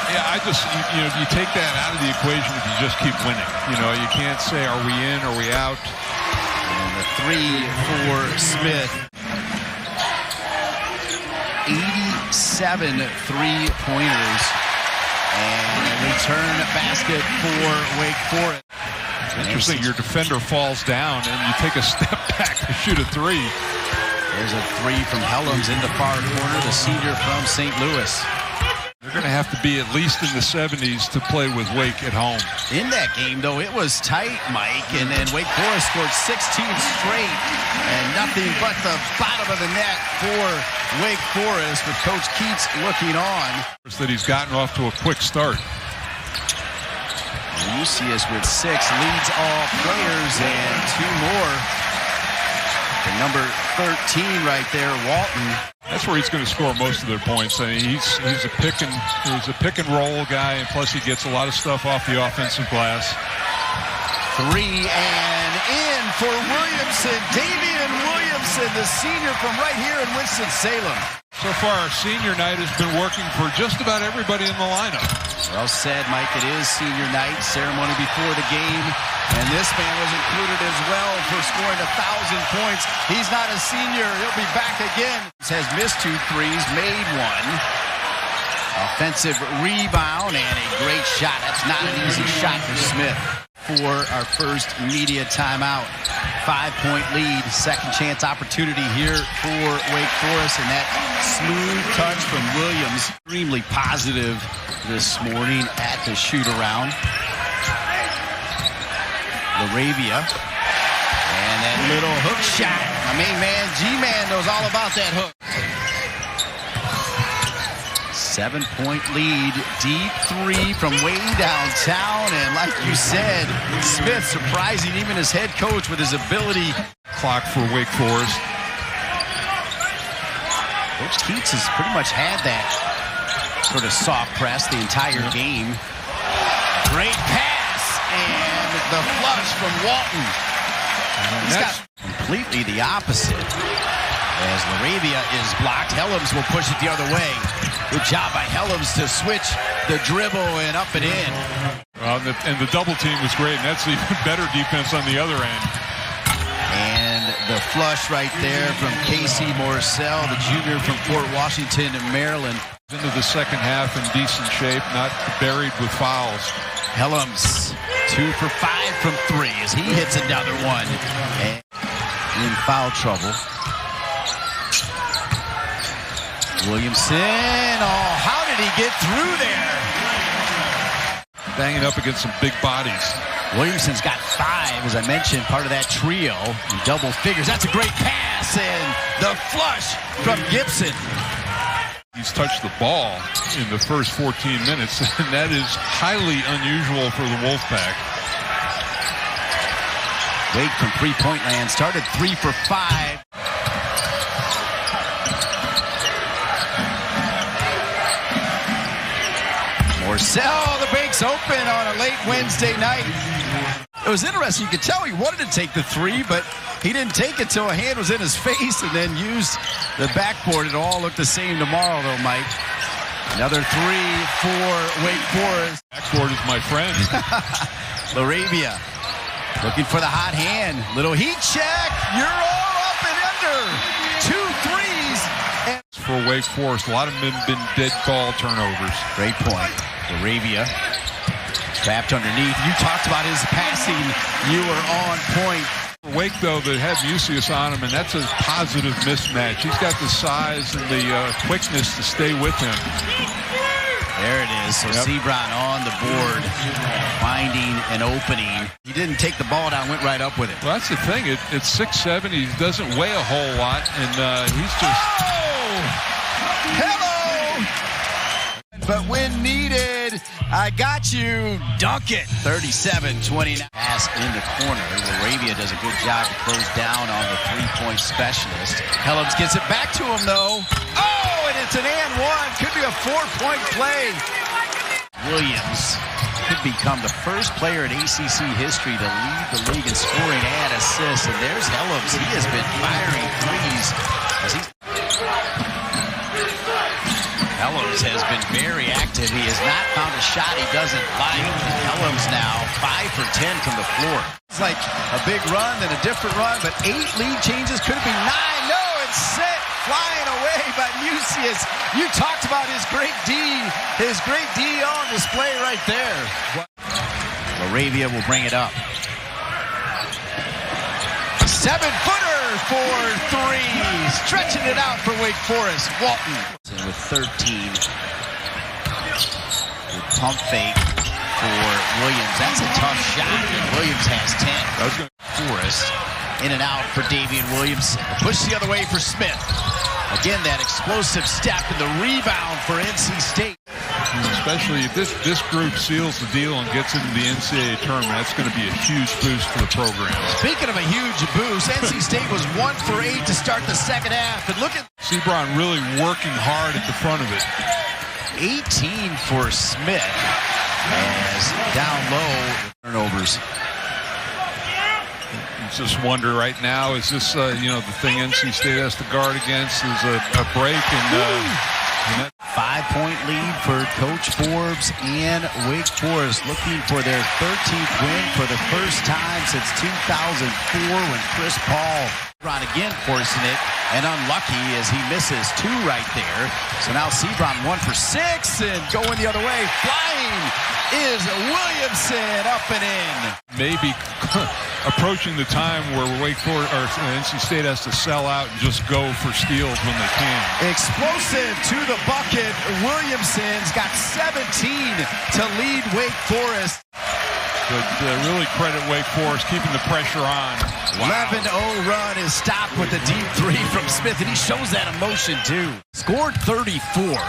Yeah, you take that out of the equation if you just keep winning. You can't say, are we in, are we out? And the three for Smith. 87 three-pointers. And a return basket for Wake Forest. Interesting, your defender falls down and you take a step back to shoot a three. There's a three from Helms in the far corner, the senior from St. Louis. They're going to have to be at least in the 70s to play with Wake at home. In that game, though, it was tight, Mike, and then Wake Forest scored 16 straight, and nothing but the bottom of the net for Wake Forest, with Coach Keats looking on. That he's gotten off to a quick start. Lucius with 6 leads all players, and 2 more. The number 13 right there, Walton. That's where he's going to score most of their points. I mean, he's a pick and roll guy, and plus he gets a lot of stuff off the offensive glass. 3 and in for Williamson. Daivien Williamson, the senior from right here in Winston-Salem. So far, senior night has been working for just about everybody in the lineup. Well said, Mike. It is senior night, ceremony before the game. And this man was included as well for scoring 1,000 points. He's not a senior. He'll be back again. Has missed 2 threes, made 1. Offensive rebound and a great shot. That's not an easy shot for Smith. For our first media timeout. 5-point lead, second chance opportunity here for Wake Forest, and that smooth touch from Williams. Extremely positive this morning at the shoot-around. Laravia, and that little hook shot. My main man, G-Man, knows all about that hook. 7-point lead, deep 3 from way downtown, and like you said, Smith surprising even his head coach with his ability. Clock for Wake Forest. Coach Keats has pretty much had that sort of soft press the entire game. Great pass, and the flush from Walton. He's got completely the opposite. As Laravia is blocked, Helms will push it the other way. Good job by Helms to switch the dribble and up and in. And the double team was great, and that's even better defense on the other end. And the flush right there from Casey Morcell, the junior from Fort Washington, Maryland. Into the second half in decent shape, not buried with fouls. Helms, 2 for 5 from 3 as he hits another one. And in foul trouble. Williamson, oh, how did he get through there? Banging up against some big bodies. Williamson's got 5, as I mentioned, part of that trio in double figures. That's a great pass, and the flush from Gibson. He's touched the ball in the first 14 minutes, and that is highly unusual for the Wolfpack. Wake from three-point land started 3 for 5. Morcell, the bank's open on a late Wednesday night. It was interesting. You could tell he wanted to take the 3, but he didn't take it till a hand was in his face and then used the backboard. It'll all look the same tomorrow, though, Mike. Another 3 for Wake Forest. Backboard is my friend. Laravia looking for the hot hand. Little heat check. You're all up and under. 2 threes. And for Wake Forest, a lot of them have been dead ball turnovers. Great point. Laravia trapped underneath. You talked about his passing. You were on point. Wake, though, that have Lucius on him, and that's a positive mismatch. He's got the size and the quickness to stay with him. There it is. So Sebron on the board, finding an opening. He didn't take the ball down, went right up with it. Well, that's the thing. It's 6'7". He doesn't weigh a whole lot, and he's just... Oh! Hello! But when needed, I got you. Dunk it. 37-29. Pass in the corner. Laravia does a good job to close down on the three-point specialist. Helms gets it back to him, though. Oh, and it's an and one. Could be a 4-point play. Williams could become the first player in ACC history to lead the league in scoring and assists. And there's Helms. He has been firing threes. Helms Williams has been very active. He has not found a shot he doesn't like. Williams now 5 for 10 from the floor. It's like a big run and a different run, but 8 lead changes. Could it be 9? No, it's set. Flying away by Mucius. You talked about his great D on display right there. Laravia will bring it up. 7-footer for 3. Stretching it out for Wake Forest. Walton with 13. With pump fake for Williams. That's a tough shot. Williams has 10. Forest in and out for Daivien Williamson. Push the other way for Smith. Again, that explosive step and the rebound for NC State. Especially if this group seals the deal and gets into the NCAA tournament, that's going to be a huge boost for the program. Speaking of a huge boost, NC State was 1 for 8 to start the second half. And look at Sebron really working hard at the front of it. 18 for Smith. As down low, turnovers. Just wonder right now, is this, the thing NC State has to guard against is a break and 5-point lead for Coach Forbes and Wake Forest looking for their 13th win for the first time since 2004 when Chris Paul Sebron again forcing it and unlucky as he misses 2 right there. So now Sebron 1 for 6 and going the other way. Flying is Williamson up and in. Maybe approaching the time where Wake Forest or NC State has to sell out and just go for steals when they can. Explosive to the bucket. Williamson's got 17 to lead Wake Forest. But really credit Wake Forest keeping the pressure on. 11-0 run is stopped with a deep 3 from Smith, and he shows that emotion too. Scored 34.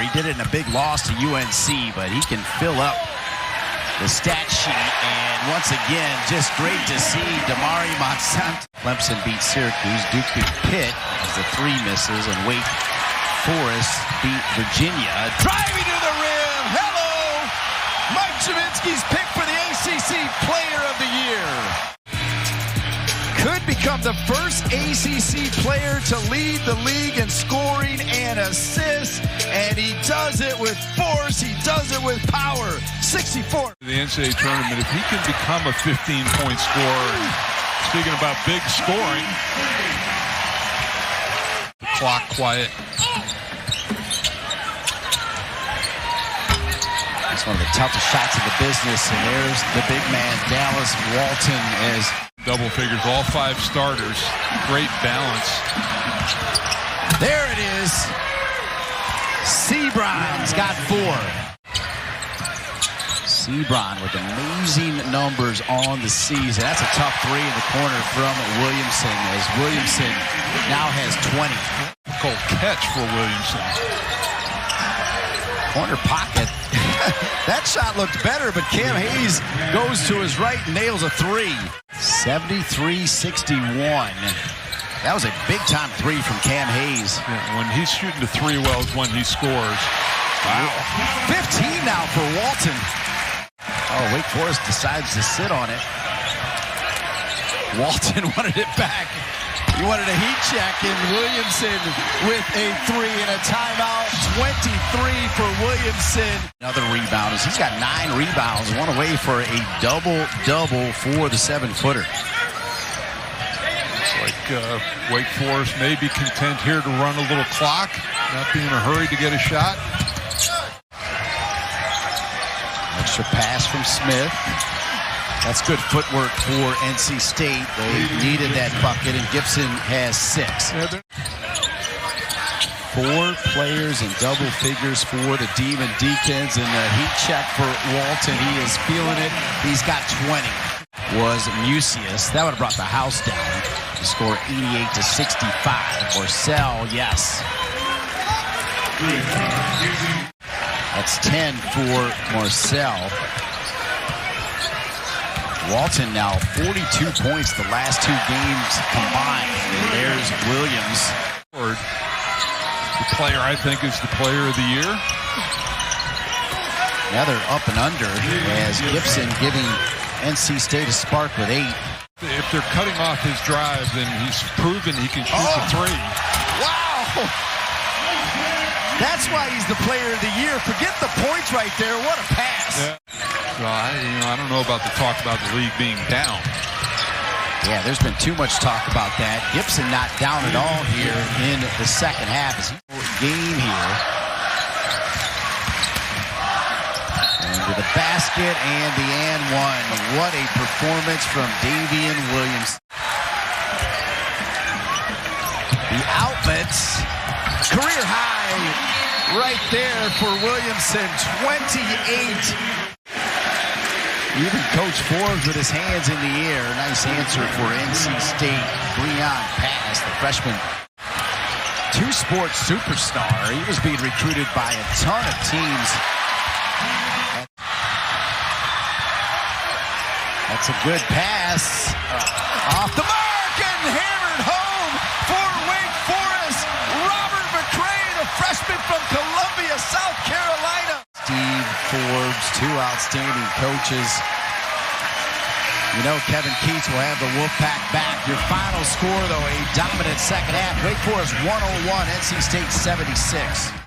He did it in a big loss to UNC, but he can fill up the stat sheet. And once again, just great to see Damari Monsanto. Clemson beat Syracuse. Duke beat Pitt as the 3 misses, and Wake Forest beat Virginia. Driving to the rim. Hello! Mike Jaminski's pick for the ACC Player of the Year. Could become the first ACC player to lead the league in scoring and assists, and he does it with force, he does it with power. 64. The NCAA tournament, if he can become a 15-point scorer, speaking about big scoring, the clock quiet. It's one of the toughest shots in the business, and there's the big man, Dallas Walton, as double figures, all 5 starters. Great balance. There it is. Sebron's got 4. Sebron with amazing numbers on the season. That's a tough 3 in the corner from Williamson, as Williamson now has 20. Cold catch for Williamson. Corner pocket. That shot looked better, but Cam Hayes goes to his right and nails a 3. 73-61. That was a big-time 3 from Cam Hayes. Yeah, when he's shooting the 3 well is when he scores. Wow. 15 now for Walton. Oh, Wake Forest decides to sit on it. Walton wanted it back. He wanted a heat check, and Williamson with a 3 and a timeout. 23 for Williamson. Another rebound as he's got 9 rebounds. One away for a double-double for the 7-footer. Looks like Wake Forest may be content here to run a little clock, not be in a hurry to get a shot. Extra pass from Smith. That's good footwork for NC State. They needed that bucket, and Gibson has 6. 4 players in double figures for the Demon Deacons, and the heat check for Walton. He is feeling it. He's got 20. Was Mucius. That would have brought the house down to score 88-65. Marcel, yes. That's 10 for Marcel. Walton now 42 points the last 2 games combined. And there's Williams. The player, I think, is the player of the year. Now they're up and under as Gibson giving NC State a spark with 8. If they're cutting off his drive, then he's proven he can shoot the 3. Wow! That's why he's the player of the year. Forget the points right there. What a pass. Yeah. Well, I don't know about the talk about the league being down. Yeah, there's been too much talk about that. Gibson not down at all here in the second half. As he game here. And to the basket and the and one. What a performance from Daivien Williams. The outlets. Career high right there for Williamson. 28. Even Coach Forbes with his hands in the air. Nice answer for NC State. Leon pass, the freshman. Two-sport superstar. He was being recruited by a ton of teams. That's a good pass. Off the mark and hammered home for Wake Forest. Robert McCray, the freshman from Columbia, South Carolina. Steve Forbes, two outstanding coaches. You know Kevin Keats will have the Wolfpack back. Your final score, though, a dominant second half. Wake Forest 101, NC State 76.